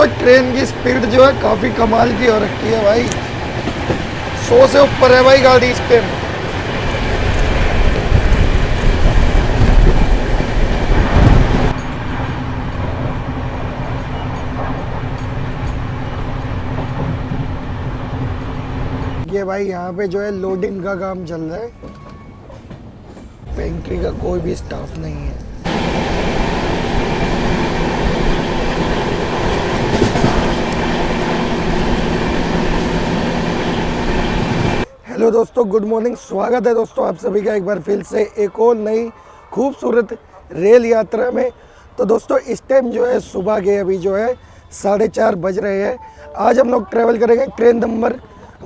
तो ट्रेन की स्पीड जो है काफ़ी कमाल की हो रखी है भाई। 100 से ऊपर है भाई गाड़ी इस टाइम। ये भाई यहाँ पे जो है लोडिंग का काम चल रहा है। पेंट्री का कोई भी स्टाफ नहीं है। हेलो दोस्तों, गुड मॉर्निंग। स्वागत है दोस्तों आप सभी का एक बार फिर से एक और नई खूबसूरत रेल यात्रा में। तो दोस्तों इस टाइम जो है सुबह के अभी जो है 4:30 बज रहे हैं। आज हम लोग ट्रैवल करेंगे train number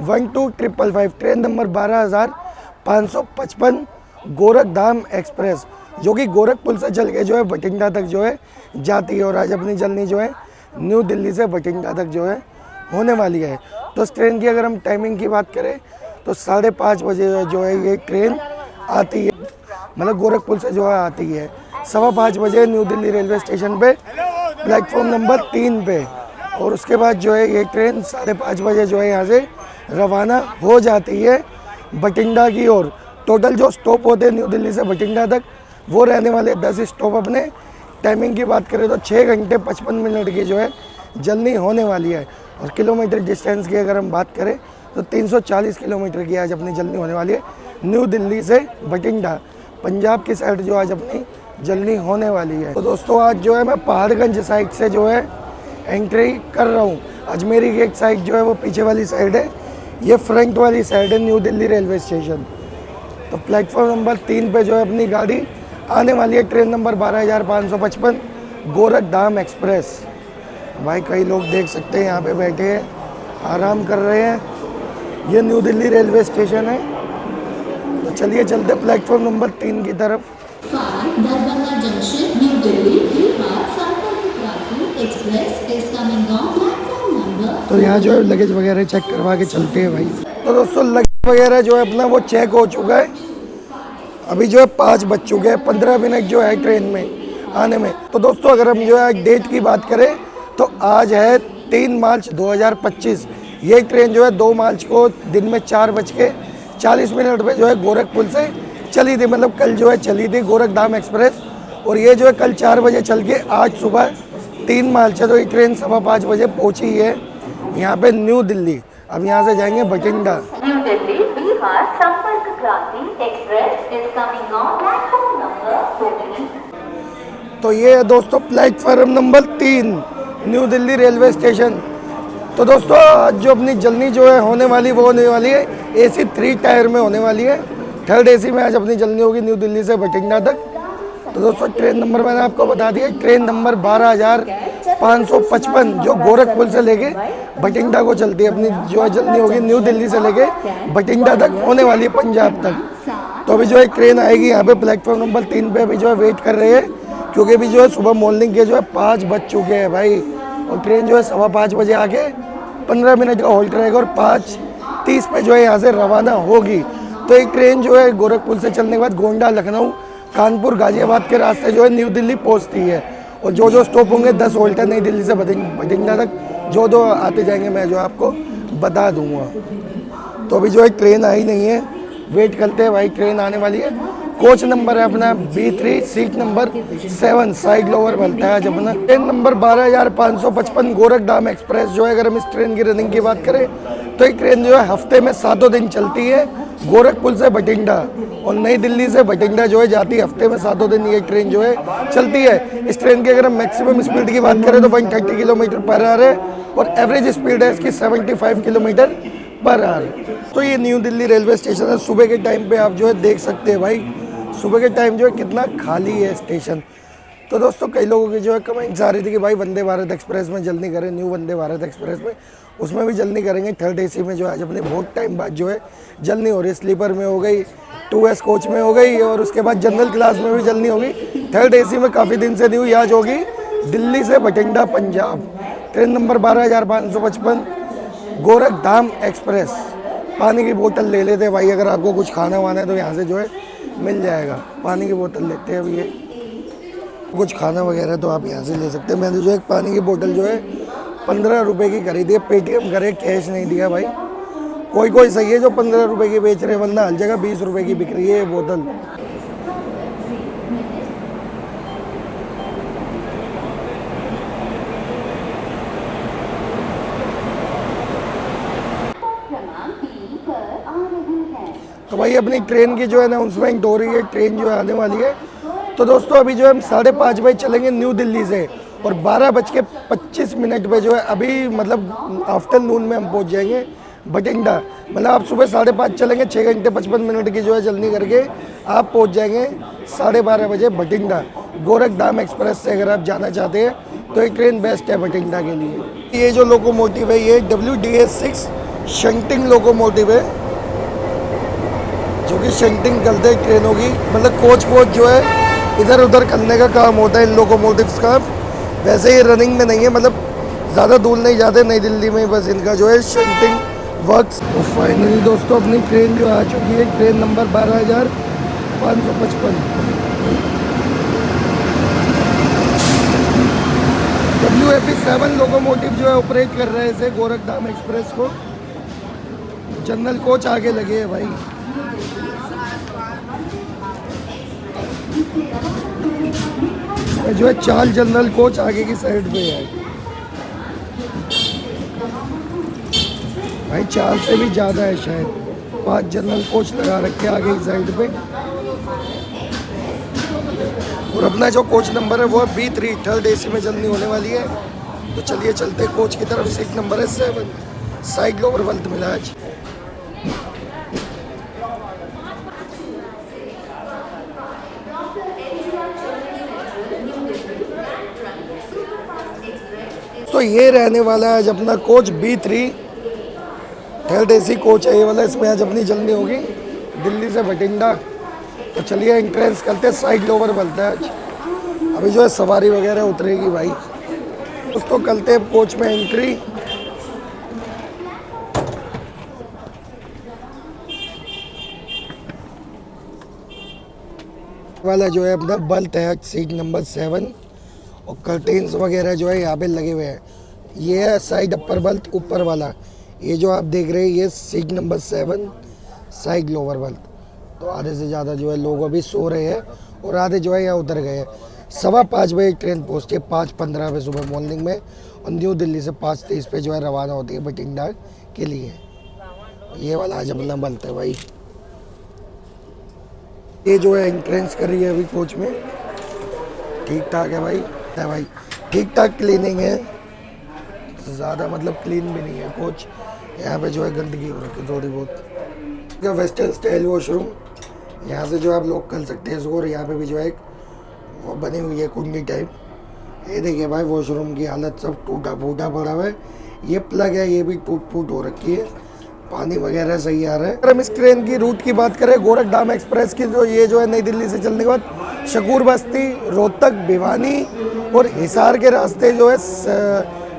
12555, train number 12555 Gorakhdham express, जो कि गोरखपुर से चल के जो है बठिंडा तक जो है जाती है। और आज अपनी जर्नी जो है न्यू दिल्ली से बठिंडा तक जो है होने वाली है। तो इस ट्रेन की अगर हम टाइमिंग की बात करें तो 5:30 बजे जो है ये ट्रेन आती है, मतलब गोरखपुर से जो है आती है। 5:15 बजे न्यू दिल्ली रेलवे स्टेशन पे प्लेटफॉर्म नंबर 3 पे। और उसके बाद जो है ये ट्रेन 5:30 बजे जो है यहाँ से रवाना हो जाती है बठिंडा की ओर। टोटल जो स्टॉप होते हैं न्यू दिल्ली से बठिंडा तक वो रहने वाले 10 स्टॉप। अपने टाइमिंग की बात करें तो 6 घंटे 55 मिनट की जो है जर्नी होने वाली है। और किलोमीटर डिस्टेंस की अगर हम बात करें तो 340 किलोमीटर की आज अपनी जर्नी होने वाली है न्यू दिल्ली से बठिंडा, पंजाब की साइड जो आज अपनी जर्नी होने वाली है। तो दोस्तों आज जो है मैं पहाड़गंज साइड से जो है एंट्री कर रहा हूँ। अजमेरी गेट साइड जो है वो पीछे वाली साइड है, ये फ्रंट वाली साइड है न्यू दिल्ली रेलवे स्टेशन। तो प्लेटफॉर्म नंबर 3 पे जो है अपनी गाड़ी आने वाली है, ट्रेन नंबर 12555 गोरखधाम एक्सप्रेस। भाई कई लोग देख सकते हैं यहाँ पे बैठे हैं, आराम कर रहे हैं। ये न्यू दिल्ली रेलवे स्टेशन है। तो चलिए चलते प्लेटफॉर्म नंबर 3 की तरफ। Darbhanga junction new Delhi express is coming on platform number. तो यहाँ जो है लगेज वगैरह चेक करवा के चलते हैं भाई। तो दोस्तों लगेज वगैरह जो है अपना वो चेक हो चुका है। अभी जो है 5 बज चुके हैं, 15 मिनट जो है ट्रेन में आने में। तो दोस्तों अगर हम जो है डेट की बात करें तो आज है 3 मार्च 2025। ये ट्रेन जो है 2 मार्च को दिन में 4:40 पे जो है गोरखपुर से चली थी, मतलब कल जो है चली थी गोरखधाम एक्सप्रेस। और ये जो है कल 4 बजे चल के आज सुबह 3 मार्च है तो ये ट्रेन 5:15 बजे पहुंची है यहाँ पे न्यू दिल्ली। अब यहाँ से जाएंगे बठिंडा। न्यू दिल्ली बिहार संपर्क क्रांति express is coming on platform number 14। तो ये है दोस्तों platform number 3 new Delhi railway station. तो दोस्तों आज जो अपनी जर्नी जो है होने वाली वो होने वाली है AC 3 टायर में होने वाली है। 3rd AC में आज अपनी जर्नी होगी न्यू दिल्ली से बठिंडा तक। तो दोस्तों ट्रेन नंबर मैंने आपको बता दिया, ट्रेन नंबर 12555 जो गोरखपुर से लेके बठिंडा को चलती है। अपनी जो है जर्नी होगी न्यू दिल्ली से लेके बठिंडा तक होने वाली है, पंजाब तक। तो अभी जो है ट्रेन आएगी यहाँ पे प्लेटफॉर्म नंबर 3 पे अभी जो है वेट कर रहे हैं, क्योंकि अभी जो है सुबह मॉर्निंग के जो है 5 बज चुके हैं भाई। और ट्रेन जो है 5:15 बजे आके 15 मिनट का होल्ड रहेगा और 5:30 पे जो है यहाँ से रवाना होगी। तो एक ट्रेन जो है गोरखपुर से चलने के बाद गोंडा, लखनऊ, कानपुर, गाजियाबाद के रास्ते जो है न्यू दिल्ली पहुँचती है। और जो जो स्टॉप होंगे 10 होल्टर नई दिल्ली से बठिंडा तक जो आते जाएंगे मैं जो आपको बता दूंगा। तो अभी जो है ट्रेन आई नहीं है, वेट करते हैं भाई, ट्रेन आने वाली है। कोच नंबर है अपना B3, seat number 7, side lower बनता है आज अपना। ट्रेन नंबर 12555 गोरखधाम एक्सप्रेस जो है, अगर हम इस ट्रेन की रनिंग की बात करें तो एक ट्रेन जो है हफ्ते में 7 दिन चलती है गोरखपुर से बठिंडा। और नई दिल्ली से बठिंडा जो है जाती है हफ्ते में 7 दिन ये ट्रेन जो है चलती है। इस ट्रेन की अगर हम मैक्सिमम स्पीड की बात करें तो 130 किलोमीटर पर आवर है और एवरेज स्पीड है इसकी 75 किलोमीटर पर आवर। तो ये न्यू दिल्ली रेलवे स्टेशन है। सुबह के टाइम पे आप जो है देख सकते हैं भाई, सुबह के टाइम जो है कितना खाली है स्टेशन। तो दोस्तों कई लोगों की जो है कमेंट्स आ रही थी कि भाई वंदे भारत एक्सप्रेस में जल्दी करें, न्यू वंदे भारत एक्सप्रेस में, उसमें भी जल्दी करेंगे। 3rd AC में जो है आज अपने बहुत टाइम बाद जो है जल्दी हो रही है। स्लीपर में हो गई, 2S कोच में हो गई और उसके बाद जनरल क्लास में भी जल्दी होगी। 3rd AC में काफ़ी दिन से नहीं हुई, आज होगी दिल्ली से Bathinda Punjab. Train number 12555 Gorakhdham express. पानी की बोतल ले लेते भाई, अगर आपको कुछ खाना वाना है तो यहाँ से जो है मिल जाएगा। पानी की बोतल लेते हैं अभी, ये कुछ खाना वगैरह तो आप यहाँ से ले सकते हैं। मैंने जो एक पानी की बोतल जो है 15 रुपए की खरीदी है, पेटीएम करे, कैश नहीं दिया भाई। कोई कोई सही है जो 15 रुपए की बेच रहे हैं, वरना हर जगह 20 रुपए की बिक रही है ये बोतल। तो भाई अपनी ट्रेन की जो है अनाउंसमेंट हो रही है, ट्रेन जो है आने वाली है। तो दोस्तों अभी जो है हम 5:30 बजे चलेंगे न्यू दिल्ली से, और 12:25 पे जो है अभी मतलब आफ्टरनून में हम पहुंच जाएंगे बठिंडा। मतलब आप सुबह 5:30 चलेंगे, 6 घंटे 55 मिनट की जो है जल्दी करके आप पहुंच जाएंगे 12:30 बजे बठिंडा। गोरखधाम एक्सप्रेस से अगर आप जाना चाहते हैं तो ये ट्रेन बेस्ट है बठिंडा के लिए। ये जो लोकोमोटिव है ये WDS6 शंटिंग लोकोमोटिव है, जो कि शंटिंग करते हैं ट्रेनों की, मतलब कोच जो है इधर उधर करने का काम होता है इन लोकोमोटिव्स का। वैसे ये रनिंग में नहीं है, मतलब ज़्यादा दूर नहीं जाते, नई दिल्ली में बस इनका जो है शंटिंग वर्क्स। तो फाइनली दोस्तों अपनी ट्रेन जो आ चुकी है, ट्रेन नंबर 12,555 WFE7 लोकोमोटिव जो है ऑपरेट कर रहे हैं इसे गोरखधाम एक्सप्रेस को। जनरल कोच आगे लगे हैं भाई। जो है 4 जनरल कोच आगे की साइड पे है भाई, 4 से भी ज़्यादा है शायद, 5 जनरल कोच लगा रखे आगे की साइड पे। और अपना जो कोच नंबर है वो है B3, थर्ड AC में जल्दी होने वाली है। तो चलिए चलते कोच की तरफ। सीट नंबर है 7, साइड लोअर बर्थ मिला आज। तो ये रहने वाला है आज अपना coach B3, third AC coach है ये वाला। इसमें आज अपनी जल्दी होगी दिल्ली से बठिंडा। तो चलिए एंट्रेंस करते, साइड लोअर बनता है आज। अभी जो है सवारी वगैरह उतरेगी भाई। दोस्तों करते हैं कोच में एंट्री। वाला जो है अपना बल्ट है सीट नंबर 7, और कर्टेन्स वगैरह जो है यहाँ पे लगे हुए हैं। ये है साइड अपर बल्ट ऊपर वाला। ये जो आप देख रहे हैं ये सीट नंबर 7 साइड लोअर बल्ट। तो आधे से ज़्यादा जो है लोग अभी सो रहे हैं और आधे जो है यहाँ उतर गए हैं। 5:15 बजे ट्रेन पहुँचती है, 5:15 पे सुबह मॉर्निंग में, और न्यू दिल्ली से 5:30 पे जो है रवाना होती है बठिंडा के लिए। ये वाला आज अपना बल्ट है भाई। ये जो है एंट्रेंस कर रही है अभी कोच में। ठीक ठाक है भाई, ठीक ठाक क्लीनिंग है, ज़्यादा मतलब क्लीन भी नहीं है कोच। यहाँ पे जो है गंदगी हो रखी थोड़ी बहुत। वेस्टर्न स्टाइल वॉशरूम, यहाँ से जो आप लोग कर सकते हैं इसको। और यहाँ पे भी जो है एक वो बनी हुई है कुंडी टाइप। ये देखिए भाई वॉशरूम की हालत सब टूटा फूटा पड़ा हुआ है। ये प्लग है ये भी टूट फूट हो रखी है, पानी वगैरह सही आ रहा है। अगर हम इस ट्रेन की रूट की बात करें गोरखधाम एक्सप्रेस की, जो ये जो है नई दिल्ली से चलने के बाद शकूर बस्ती, रोहतक, भिवानी और हिसार के रास्ते जो है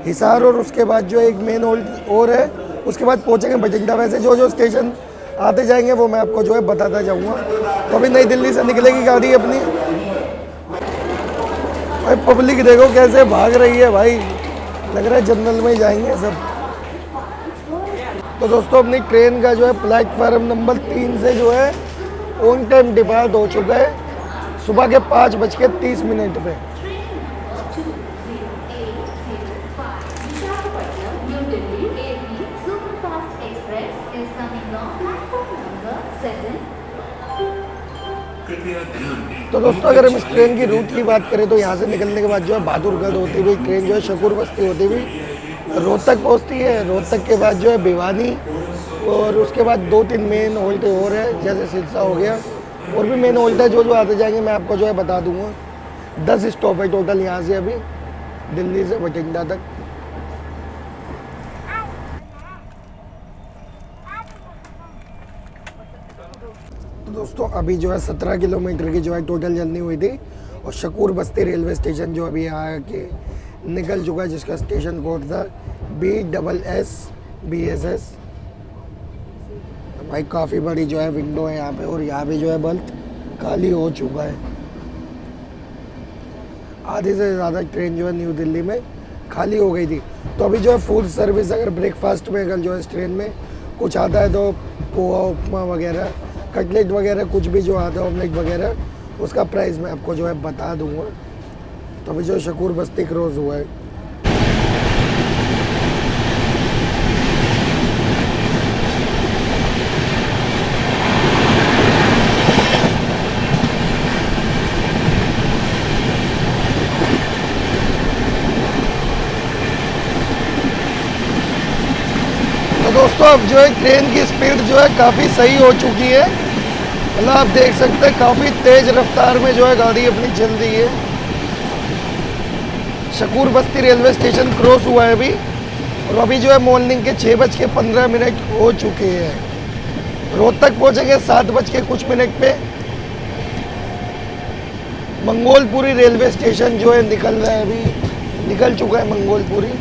हिसार, और उसके बाद जो है एक मेन होल्ड और है, उसके बाद पहुंचेंगे बठिंडा। वैसे जो जो स्टेशन आते जाएंगे वो मैं आपको जो है बताता जाऊंगा। तो अभी नई दिल्ली से निकलेगी गाड़ी अपनी। भाई पब्लिक देखो कैसे भाग रही है भाई, लग रहा है जनरल में ही जाएंगे सब। तो दोस्तों अपनी ट्रेन का जो है प्लेटफार्म नंबर 3 से जो है ऑन टाइम डिपार्ट हो चुका है, सुबह के 5:30 पे। तो दोस्तों अगर हम इस ट्रेन की रूट की बात करें तो यहाँ से निकलने के बाद जो है बहादुरगढ़ होती हुई ट्रेन जो है शकूर बस्ती होती हुई रोहतक पहुँचती है। रोहतक के बाद जो है भिवानी, और उसके बाद 2-3 मेन होल्ट और है, जैसे सिरसा हो गया, और भी मेन होल्ट है जो आते जाएंगे मैं आपको जो है बता दूंगा। 10 स्टॉप है टोटल यहाँ से अभी दिल्ली से बठिंडा तक। तो दोस्तों अभी जो है 17 किलोमीटर की जो है टोटल जर्नी हुई थी, और शकूर बस्ती रेलवे स्टेशन जो अभी यहाँ के निकल चुका है, जिसका स्टेशन कोड था BSS। भाई काफ़ी बड़ी जो है विंडो है यहाँ पे, और यहाँ पे जो है बल्ब खाली हो चुका है। आधे से ज़्यादा ट्रेन जो है न्यू दिल्ली में खाली हो गई थी। तो अभी जो है फूड सर्विस अगर ब्रेकफास्ट में अगर जो है इस ट्रेन में कुछ आता है तो पोहा उपमा वगैरह कटलेट वगैरह कुछ भी जो आता है ऑमलेट वगैरह उसका प्राइस मैं आपको जो है बता दूंगा। तो अभी जो शकूर बस्ती क्रॉस हुआ है। तो दोस्तों अब जो है ट्रेन की स्पीड जो है काफ़ी सही हो चुकी है। मतलब आप देख सकते हैं काफ़ी तेज़ रफ्तार में जो है गाड़ी अपनी चल रही है। शकूर बस्ती रेलवे स्टेशन क्रॉस हुआ है अभी और अभी जो है मॉर्निंग के 6:15 हो चुके हैं। रोहतक पहुंचेंगे 7:00 पे। मंगोलपुरी रेलवे स्टेशन जो है निकल रहा है, अभी निकल चुका है मंगोलपुरी।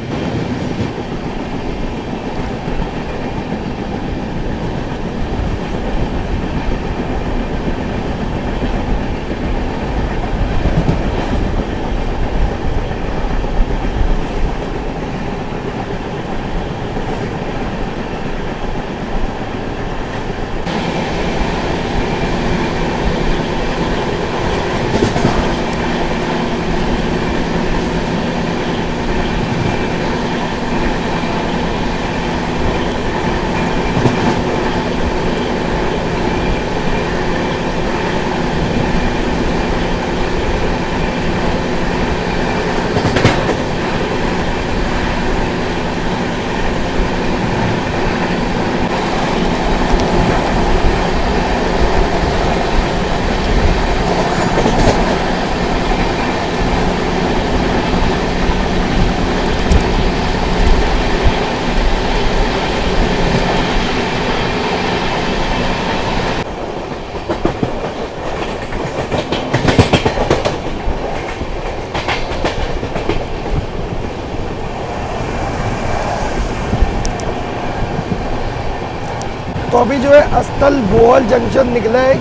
तो अभी जो है अस्तल बोहल जंक्शन निकला है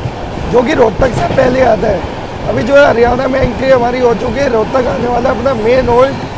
जो कि रोहतक से पहले आता है। अभी जो है हरियाणा में एंट्री हमारी हो चुकी है। रोहतक आने वाला अपना मेन होल्ड।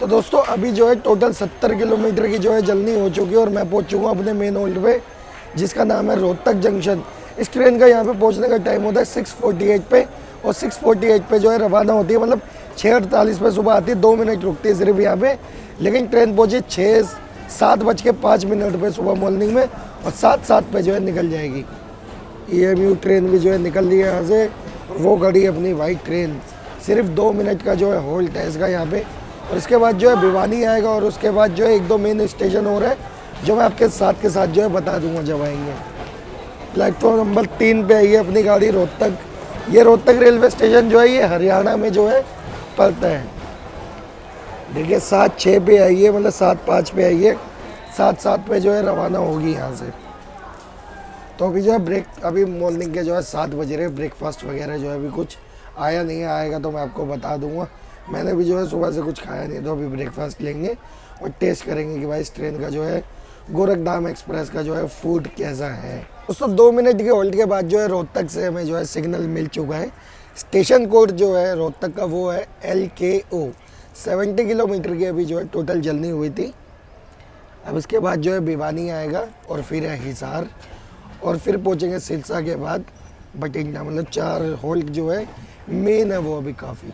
तो दोस्तों अभी जो है टोटल 70 किलोमीटर की जो है जर्नी हो चुकी है और मैं पहुंच चुका हूँ अपने मेन होल्ड पे जिसका नाम है रोहतक जंक्शन। इस ट्रेन का यहाँ पे पहुंचने का टाइम होता है 6:48 पे और 6:48 पे जो है रवाना होती है। मतलब 6:48 पे सुबह आती है, 2 मिनट रुकती है सिर्फ यहाँ पे। लेकिन ट्रेन पहुंची 7:05 पे सुबह मॉर्निंग में और 7:07 पे जो है निकल जाएगी। EMU ट्रेन भी जो है निकल रही है यहाँ से। वो गाड़ी अपनी वाइट ट्रेन सिर्फ 2 मिनट का जो है होल्ड है इसका यहाँ पे। और इसके बाद जो है भिवानी आएगा और उसके बाद जो है 1-2 मेन स्टेशन हो रहा है जो मैं आपके साथ के साथ जो है बता दूंगा जब आएंगे। प्लेटफॉर्म नंबर 3 पे आई है अपनी गाड़ी रोहतक। ये रोहतक रेलवे स्टेशन जो है ये हरियाणा में जो है पड़ता है। देखिए 7:06 पे आई है, मतलब 7:05 पे आई है, 7:07 पे जो है रवाना होगी यहाँ से। तो अभी जो है अभी मॉर्निंग के जो है 7 बज रहे। ब्रेकफास्ट वगैरह जो है अभी कुछ आया नहीं है, आएगा तो मैं आपको बता दूंगा। मैंने भी जो है सुबह से कुछ खाया नहीं, तो अभी ब्रेकफास्ट लेंगे और टेस्ट करेंगे कि भाई इस ट्रेन का जो है गोरखधाम एक्सप्रेस का जो है फूड कैसा है। दोस्तों 2 मिनट के होल्ड के बाद जो है रोहतक से हमें जो है सिग्नल मिल चुका है। स्टेशन कोड जो है रोहतक का वो है LKO। 70 किलोमीटर की अभी जो है टोटल जर्नी हुई थी। अब इसके बाद जो है भिवानी आएगा और फिर है हिसार और फिर पहुँचेंगे सिरसा के बाद बठिंडा। मतलब 4 होल्ड जो है मेन है वो अभी काफ़ी।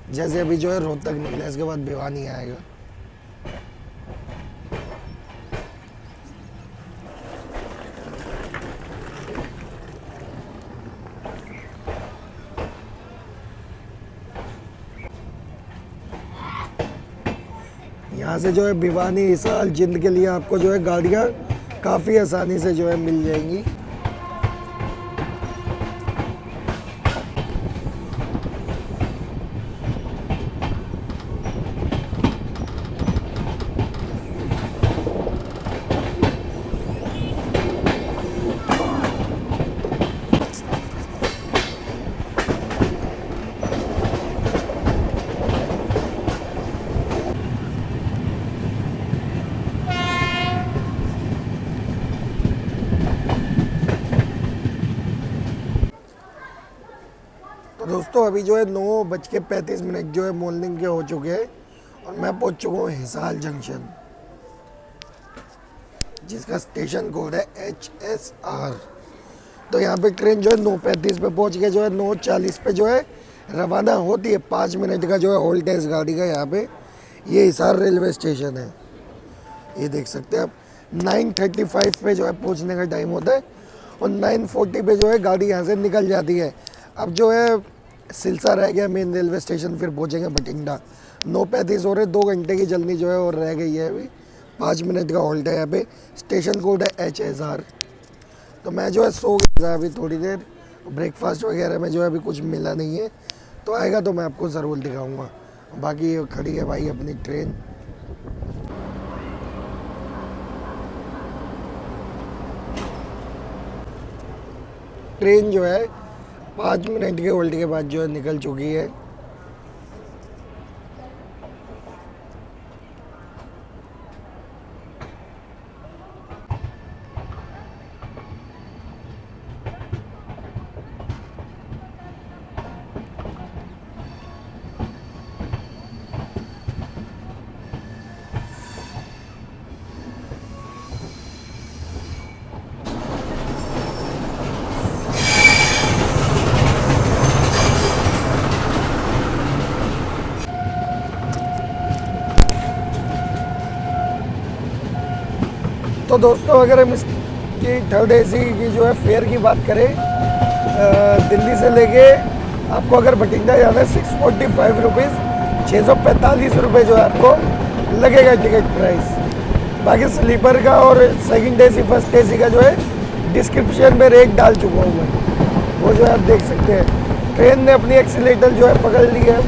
जैसे अभी जो है रोहतक निकला, इसके बाद भिवानी आएगा। यहाँ से जो है भिवानी हिसार जिंद के लिए आपको जो है गाड़ियाँ काफ़ी आसानी से जो है मिल जाएंगी। तो दोस्तों अभी जो है 9:35 जो है मॉर्निंग के हो चुके हैं और मैं पहुंच चुका हूँ हिसार जंक्शन, जिसका स्टेशन कोड है HSR। तो यहाँ पे ट्रेन जो है 9:35 पे पहुंच के जो है 9:40 पे जो है रवाना होती है। 5 मिनट का जो है होल्ड है इस गाड़ी का यहाँ पे। ये हिसार रेलवे स्टेशन है, ये देख सकते हैं आप। 9:35 पे जो है पहुंचने का टाइम होता है और 9:40 पे जो है गाड़ी यहाँ से निकल जाती है। अब जो है सिलसा रह गया मेन रेलवे स्टेशन, फिर पहुँचेंगे बठिंडा। 9:35 हो रहे, 2 घंटे की जर्नी जो है और रह गई है अभी। 5 मिनट का होल्ड है यहाँ पे। स्टेशन कोड है HSR। तो मैं जो है सो गया था अभी थोड़ी देर, ब्रेकफास्ट वगैरह में जो है अभी कुछ मिला नहीं है। तो आएगा तो मैं आपको ज़रूर दिखाऊंगा। बाकी ये खड़ी है भाई अपनी ट्रेन। ट्रेन जो है 5 मिनट के होल्ड के बाद जो है निकल चुकी है। तो दोस्तों अगर हम इसकी थर्ड AC की जो है फेयर की बात करें, दिल्ली से लेके आपको अगर बठिंडा जाना है 645 रुपीज़, 645 रुपये जो है आपको लगेगा टिकट प्राइस। बाकी स्लीपर का और सेकंड AC फर्स्ट AC का जो है डिस्क्रिप्शन में रेट डाल चुका हूँ मैं, वो जो है आप देख सकते हैं। ट्रेन ने अपनी एक्सीलेटर जो है पकड़ ली है।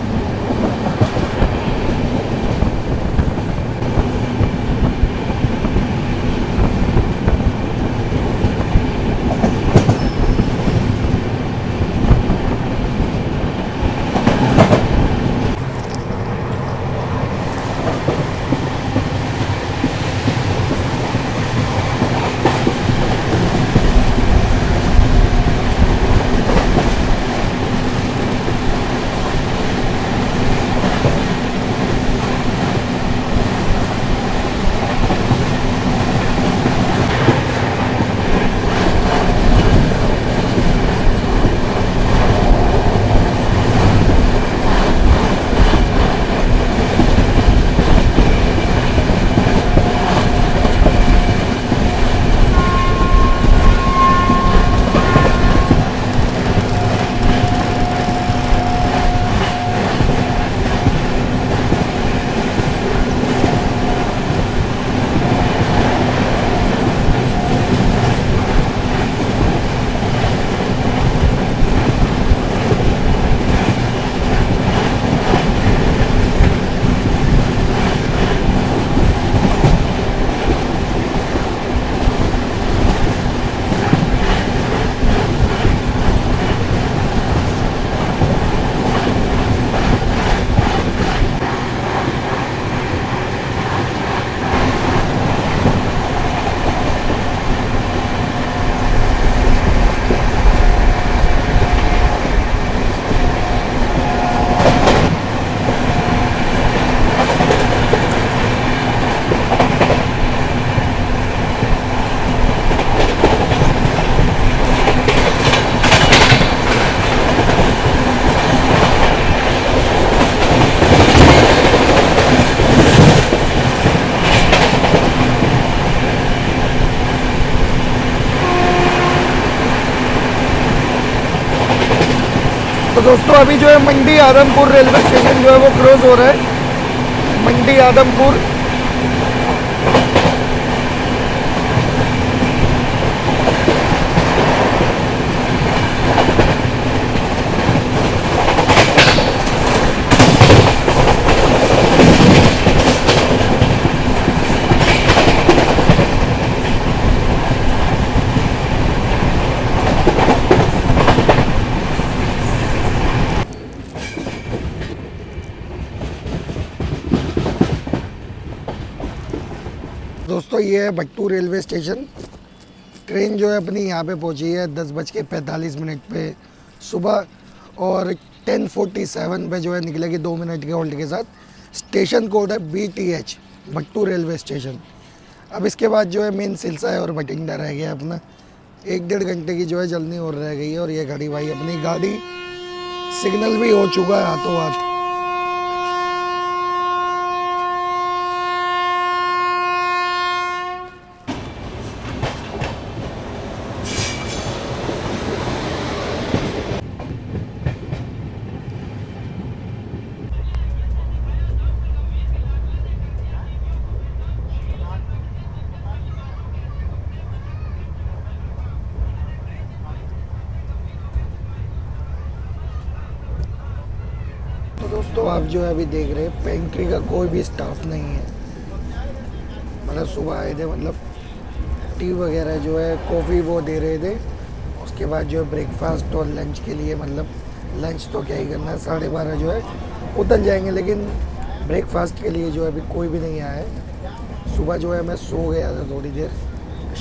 तो दोस्तों अभी जो है मंडी आदमपुर रेलवे स्टेशन जो है वो क्रॉस हो रहा है, मंडी आदमपुर। दोस्तों ये है भट्टू रेलवे स्टेशन। ट्रेन जो है अपनी यहाँ पे पहुँची है 10:45 पे सुबह। और 10:47 पे जो है निकलेगी 2 मिनट के होल्ड के साथ। स्टेशन कोड है BTH, भट्टू रेलवे स्टेशन। अब इसके बाद जो है मेन सिलसा है और बठिंडा रह गया अपना। 1-1.5 घंटे की जो है जल्दी और रह गई है। और ये खड़ी भाई अपनी गाड़ी, सिग्नल भी हो चुका है हाथों हाथ। तो दोस्तों आप जो है अभी देख रहे हैं पेंट्री का कोई भी स्टाफ नहीं है। मतलब सुबह आए थे, मतलब टी वगैरह जो है कॉफ़ी वो दे रहे थे। उसके बाद जो है ब्रेकफास्ट और लंच के लिए, मतलब लंच तो क्या ही करना है, 12:30 जो है उतर जाएंगे। लेकिन ब्रेकफास्ट के लिए जो है अभी कोई भी नहीं आया है। सुबह जो है मैं सो गया था थोड़ी देर,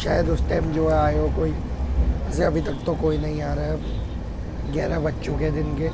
शायद उस टाइम जो है आए हो कोई। वैसे अभी तक तो कोई नहीं आ रहा है। 11 बज चुके दिन के।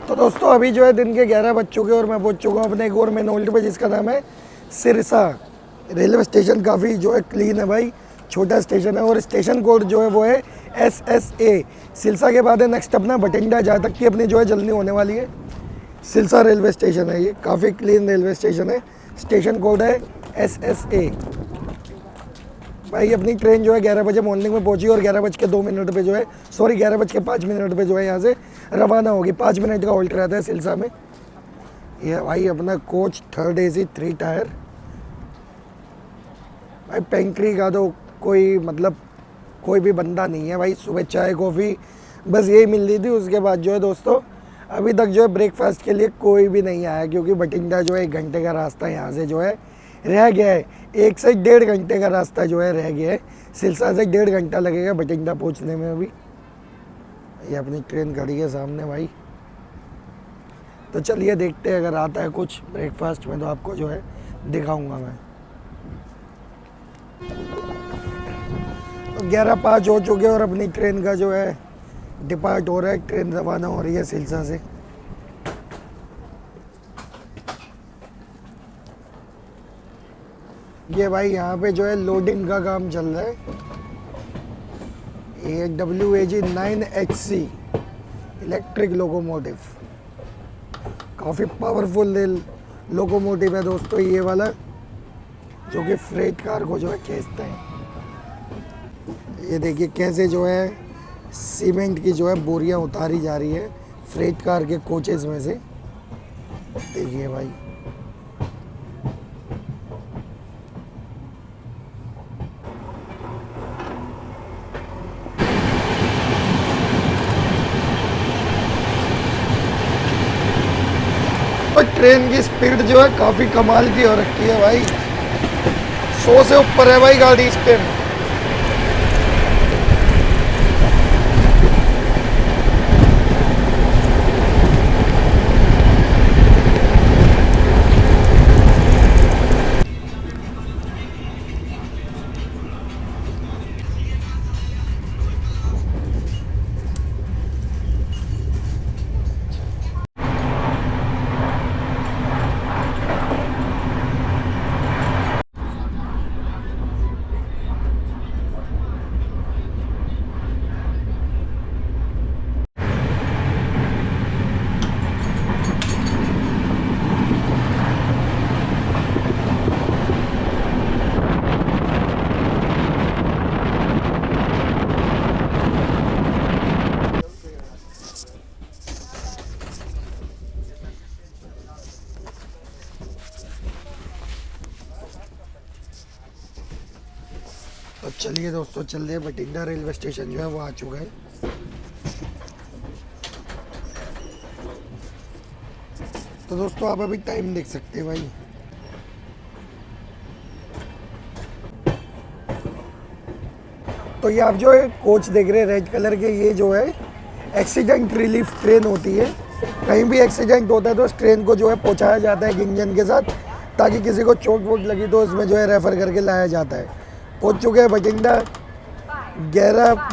तो दोस्तों अभी जो है दिन के 11 बज चुके और मैं पहुंच चुका हूँ अपने एक और मेन होल्ड पे, जिसका नाम है सिरसा रेलवे स्टेशन। काफ़ी जो है क्लीन है भाई, छोटा स्टेशन है। और स्टेशन कोड जो है वो है SSA। सिलसा के बाद है नेक्स्ट अपना बठिंडा, जहाँ तक कि अपनी जो है जल्दी होने वाली है। सिलसा रेलवे स्टेशन है ये, काफ़ी क्लीन रेलवे स्टेशन है। स्टेशन कोड है SSA। भाई अपनी ट्रेन जो है 11 बजे मॉर्निंग में पहुंची और 11:02 पे जो है, सॉरी 11:05 पे जो है यहाँ से रवाना होगी। 5 मिनट का होल्ड रहता है सिलसा में। ये भाई अपना कोच 3rd AC 3 टायर। भाई पेंट्री का तो कोई मतलब कोई भी बंदा नहीं है भाई। सुबह चाय कॉफ़ी बस यही मिल रही थी। उसके बाद जो है दोस्तों अभी तक जो है ब्रेकफास्ट के लिए कोई भी नहीं आया, क्योंकि बठिंडा जो है 1 घंटे का रास्ता यहाँ से जो है रह गया है। 1 से 1.5 घंटे का रास्ता जो है रह गया है। सिलसा से 1.5 घंटा लगेगा बठिंडा पहुँचने में। अभी ये अपनी ट्रेन खड़ी है सामने भाई। तो चलिए देखते हैं, अगर आता है कुछ ब्रेकफास्ट में तो आपको जो है दिखाऊंगा मैं। तो 11:05 हो चुके और अपनी ट्रेन का जो है डिपार्ट हो रहा है। ट्रेन रवाना हो रही है सिलसा से। ये भाई यहाँ पे जो है लोडिंग का काम चल रहा है। ये WAG 9HC इलेक्ट्रिक लोकोमोटिव, काफ़ी पावरफुल लोकोमोटिव है दोस्तों ये वाला, जो कि फ्रेट कार को जो है खींचता है। ये देखिए कैसे जो है सीमेंट की जो है बोरियां उतारी जा रही है फ्रेट कार के कोचेस में से। देखिए भाई और ट्रेन की स्पीड जो है काफ़ी कमाल की हो रखी है भाई। 100 से ऊपर है भाई गाड़ी स्पीड। तो चलिए दोस्तों चल रहे बठिंडा रेलवे स्टेशन जो है वो आ चुका है। तो दोस्तों आप अभी टाइम देख सकते हैं भाई। तो ये आप जो है कोच देख रहे हैं रेड कलर के, ये जो है एक्सीडेंट रिलीफ ट्रेन होती है। कहीं भी एक्सीडेंट होता है तो इस ट्रेन को जो है पहुंचाया जाता है इंजन के साथ, ताकि किसी को चोट वोट लगी तो इसमें जो है रेफ़र करके लाया जाता है। पहुंच चुके हैं बठिंडा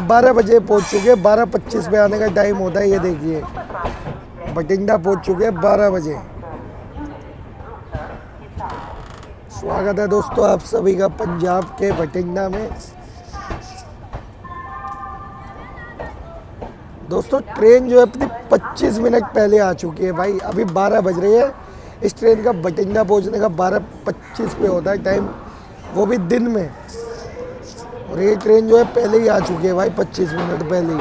12 बजे पहुंच चुके हैं। 12:25 पे आने का टाइम होता है। ये देखिए बठिंडा पहुंच चुके हैं 12 बजे। स्वागत है दोस्तों आप सभी का पंजाब के बठिंडा में। दोस्तों ट्रेन जो है अपनी 25 मिनट पहले आ चुकी है भाई। अभी 12 बज रही है। इस ट्रेन का बठिंडा पहुंचने का 12:25 पे होता है टाइम, वो भी दिन में। और ये ट्रेन जो है पहले ही आ चुकी है भाई, 25 मिनट पहले ही।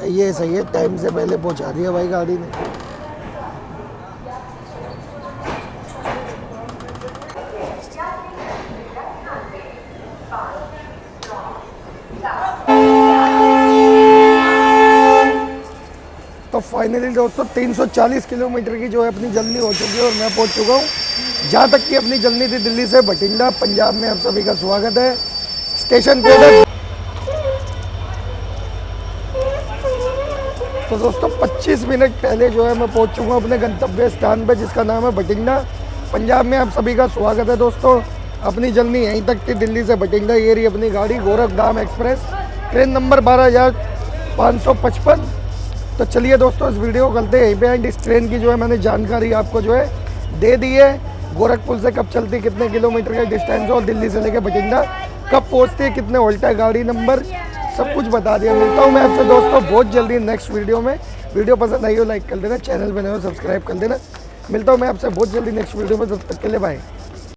ये सही है, टाइम से पहले पहुंचा दिया भाई गाड़ी ने। तो फाइनली दोस्तों 340 किलोमीटर की जो है अपनी जर्नी हो चुकी है और मैं पहुंच चुका हूँ जहाँ तक की अपनी जर्नी थी, दिल्ली से बठिंडा पंजाब में। आप सभी का स्वागत है। स्टेशन कोड है। तो दोस्तों 25 मिनट पहले जो है मैं पहुंच चुका हूँ अपने गंतव्य स्थान पर, जिसका नाम है बठिंडा पंजाब में। आप सभी का स्वागत है दोस्तों। अपनी जर्नी यहीं तक थी, दिल्ली से बठिंडा। ये रही अपनी गाड़ी गोरखधाम एक्सप्रेस, ट्रेन नंबर 12,555। तो चलिए दोस्तों इस वीडियो को करते हैं यहीं पे एंड। इस ट्रेन की जो है मैंने जानकारी आपको जो है दे दी है। गोरखपुर से कब चलती, कितने किलोमीटर का डिस्टेंस है, और दिल्ली से लेकर बठिंडा कब पहुंचती है, कितने उल्टा है गाड़ी नंबर, सब कुछ बता दिया। मिलता हूँ मैं आपसे दोस्तों बहुत जल्दी नेक्स्ट वीडियो में। वीडियो पसंद आई हो लाइक कर देना, चैनल बने हो सब्सक्राइब कर देना। मिलता हूँ मैं आपसे बहुत जल्दी नेक्स्ट वीडियो में, तब तक के लिए बाय।